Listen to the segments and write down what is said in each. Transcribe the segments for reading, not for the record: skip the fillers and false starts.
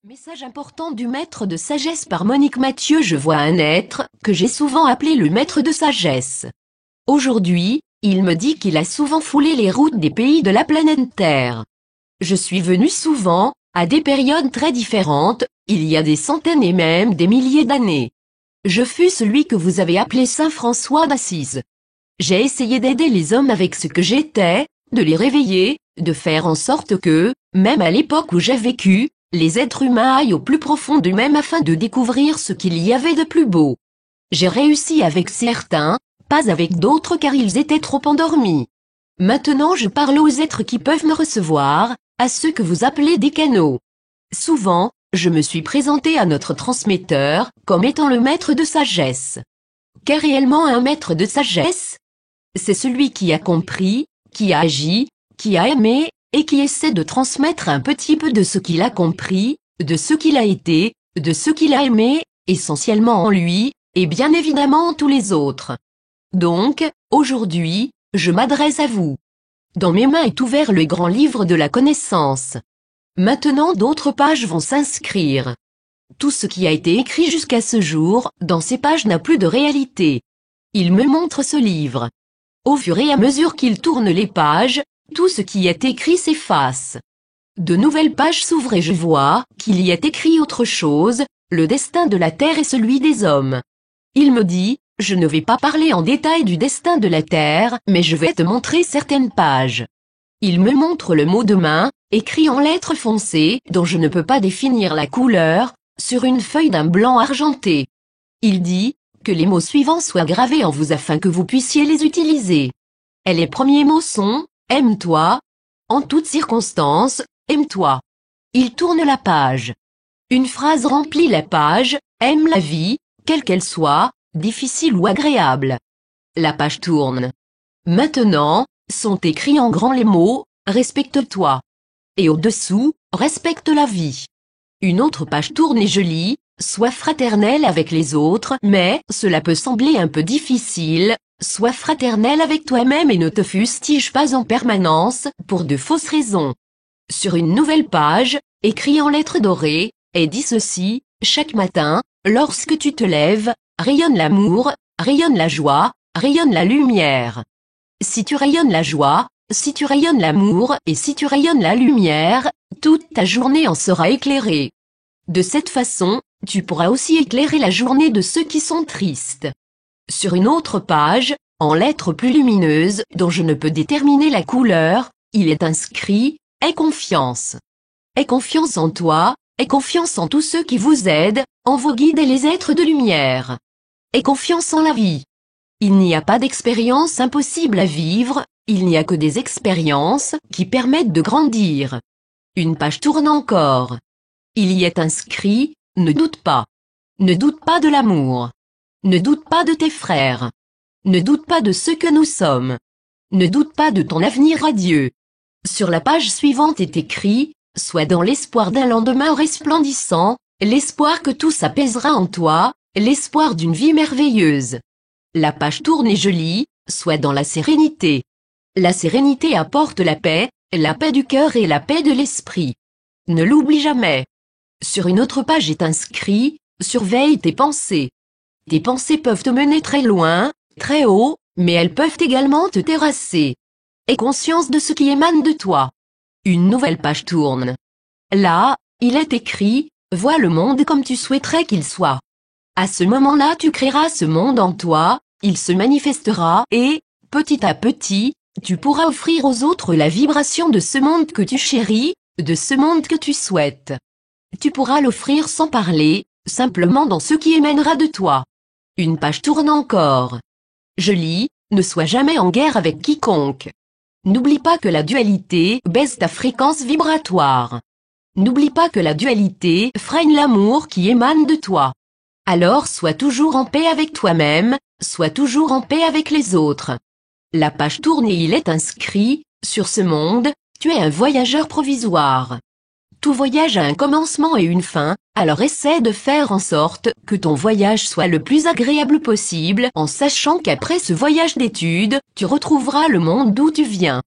Message important du maître de sagesse par Monique Mathieu. Je vois un être, que j'ai souvent appelé le maître de sagesse. Aujourd'hui, il me dit qu'il a souvent foulé les routes des pays de la planète Terre. Je suis venu souvent, à des périodes très différentes, il y a des centaines et même des milliers d'années. Je fus celui que vous avez appelé Saint François d'Assise. J'ai essayé d'aider les hommes avec ce que j'étais, de les réveiller, de faire en sorte que, même à l'époque où j'ai vécu, les êtres humains aillent au plus profond d'eux-mêmes afin de découvrir ce qu'il y avait de plus beau. J'ai réussi avec certains, pas avec d'autres car ils étaient trop endormis. Maintenant je parle aux êtres qui peuvent me recevoir, à ceux que vous appelez des canaux. Souvent, je me suis présenté à notre transmetteur, comme étant le maître de sagesse. Qu'est réellement un maître de sagesse? C'est celui qui a compris, qui a agi, qui a aimé, et qui essaie de transmettre un petit peu de ce qu'il a compris, de ce qu'il a été, de ce qu'il a aimé, essentiellement en lui, et bien évidemment en tous les autres. Donc, aujourd'hui, je m'adresse à vous. Dans mes mains est ouvert le grand livre de la connaissance. Maintenant d'autres pages vont s'inscrire. Tout ce qui a été écrit jusqu'à ce jour, dans ces pages n'a plus de réalité. Il me montre ce livre. Au fur et à mesure qu'il tourne les pages, tout ce qui est écrit s'efface. De nouvelles pages s'ouvrent et je vois qu'il y est écrit autre chose, le destin de la Terre et celui des hommes. Il me dit, je ne vais pas parler en détail du destin de la Terre, mais je vais te montrer certaines pages. Il me montre le mot demain, écrit en lettres foncées, dont je ne peux pas définir la couleur, sur une feuille d'un blanc argenté. Il dit, que les mots suivants soient gravés en vous afin que vous puissiez les utiliser. Et les premiers mots sont, aime-toi. En toutes circonstances, aime-toi. Il tourne la page. Une phrase remplit la page, aime la vie, quelle qu'elle soit, difficile ou agréable. La page tourne. Maintenant, sont écrits en grand les mots, respecte-toi. Et au-dessous, respecte la vie. Une autre page tourne et je lis, sois fraternel avec les autres, mais cela peut sembler un peu difficile. Sois fraternel avec toi-même et ne te fustige pas en permanence, pour de fausses raisons. Sur une nouvelle page, écrit en lettres dorées, est dit ceci, chaque matin, lorsque tu te lèves, rayonne l'amour, rayonne la joie, rayonne la lumière. Si tu rayonnes la joie, si tu rayonnes l'amour et si tu rayonnes la lumière, toute ta journée en sera éclairée. De cette façon, tu pourras aussi éclairer la journée de ceux qui sont tristes. Sur une autre page, en lettres plus lumineuses, dont je ne peux déterminer la couleur, il est inscrit « Aie confiance ». Aie confiance en toi, aie confiance en tous ceux qui vous aident, en vos guides et les êtres de lumière. Aie confiance en la vie. Il n'y a pas d'expérience impossible à vivre, il n'y a que des expériences qui permettent de grandir. Une page tourne encore. Il y est inscrit « Ne doute pas. Ne doute pas de l'amour. Ne doute pas de tes frères. Ne doute pas de ce que nous sommes. Ne doute pas de ton avenir à Dieu. » Sur la page suivante est écrit, sois dans l'espoir d'un lendemain resplendissant, l'espoir que tout s'apaisera en toi, l'espoir d'une vie merveilleuse. La page tourne et je lis, sois dans la sérénité. La sérénité apporte la paix du cœur et la paix de l'esprit. Ne l'oublie jamais. Sur une autre page est inscrit, surveille tes pensées. Tes pensées peuvent te mener très loin, très haut, mais elles peuvent également te terrasser. Aie conscience de ce qui émane de toi. Une nouvelle page tourne. Là, il est écrit, vois le monde comme tu souhaiterais qu'il soit. À ce moment-là tu créeras ce monde en toi, il se manifestera et, petit à petit, tu pourras offrir aux autres la vibration de ce monde que tu chéris, de ce monde que tu souhaites. Tu pourras l'offrir sans parler, simplement dans ce qui émènera de toi. Une page tourne encore. Je lis, ne sois jamais en guerre avec quiconque. N'oublie pas que la dualité baisse ta fréquence vibratoire. N'oublie pas que la dualité freine l'amour qui émane de toi. Alors sois toujours en paix avec toi-même, sois toujours en paix avec les autres. La page tourne et il est inscrit, sur ce monde, tu es un voyageur provisoire. Tout voyage a un commencement et une fin, alors essaie de faire en sorte que ton voyage soit le plus agréable possible en sachant qu'après ce voyage d'études, tu retrouveras le monde d'où tu viens.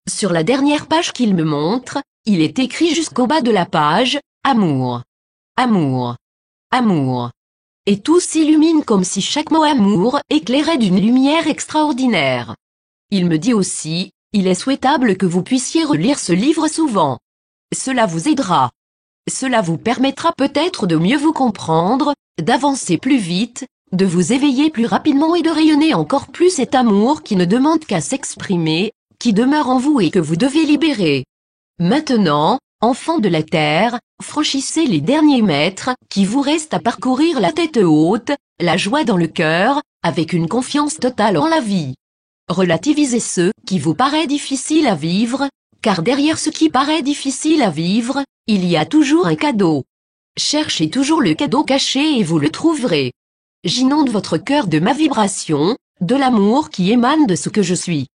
Sur la dernière page qu'il me montre, il est écrit jusqu'au bas de la page, amour. Amour. Amour. Et tout s'illumine comme si chaque mot amour éclairait d'une lumière extraordinaire. Il me dit aussi, il est souhaitable que vous puissiez relire ce livre souvent. Cela vous aidera. Cela vous permettra peut-être de mieux vous comprendre, d'avancer plus vite, de vous éveiller plus rapidement et de rayonner encore plus cet amour qui ne demande qu'à s'exprimer, qui demeure en vous et que vous devez libérer. Maintenant, enfants de la terre, franchissez les derniers mètres qui vous restent à parcourir la tête haute, la joie dans le cœur, avec une confiance totale en la vie. Relativisez ce qui vous paraît difficile à vivre, car derrière ce qui paraît difficile à vivre, il y a toujours un cadeau. Cherchez toujours le cadeau caché et vous le trouverez. J'inonde votre cœur de ma vibration, de l'amour qui émane de ce que je suis.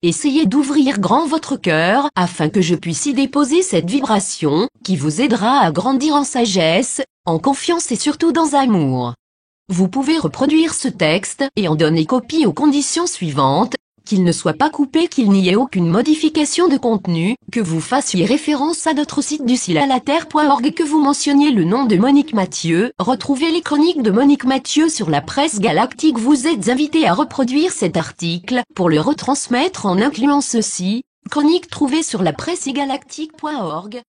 Essayez d'ouvrir grand votre cœur afin que je puisse y déposer cette vibration qui vous aidera à grandir en sagesse, en confiance et surtout dans amour. Vous pouvez reproduire ce texte et en donner copie aux conditions suivantes, qu'il ne soit pas coupé, qu'il n'y ait aucune modification de contenu, que vous fassiez référence à notre site du ciel-à-la-terre.org et que vous mentionniez le nom de Monique Mathieu. Retrouvez les chroniques de Monique Mathieu sur la presse galactique. Vous êtes invité à reproduire cet article pour le retransmettre en incluant ceci. Chronique trouvée sur la presse galactique.org.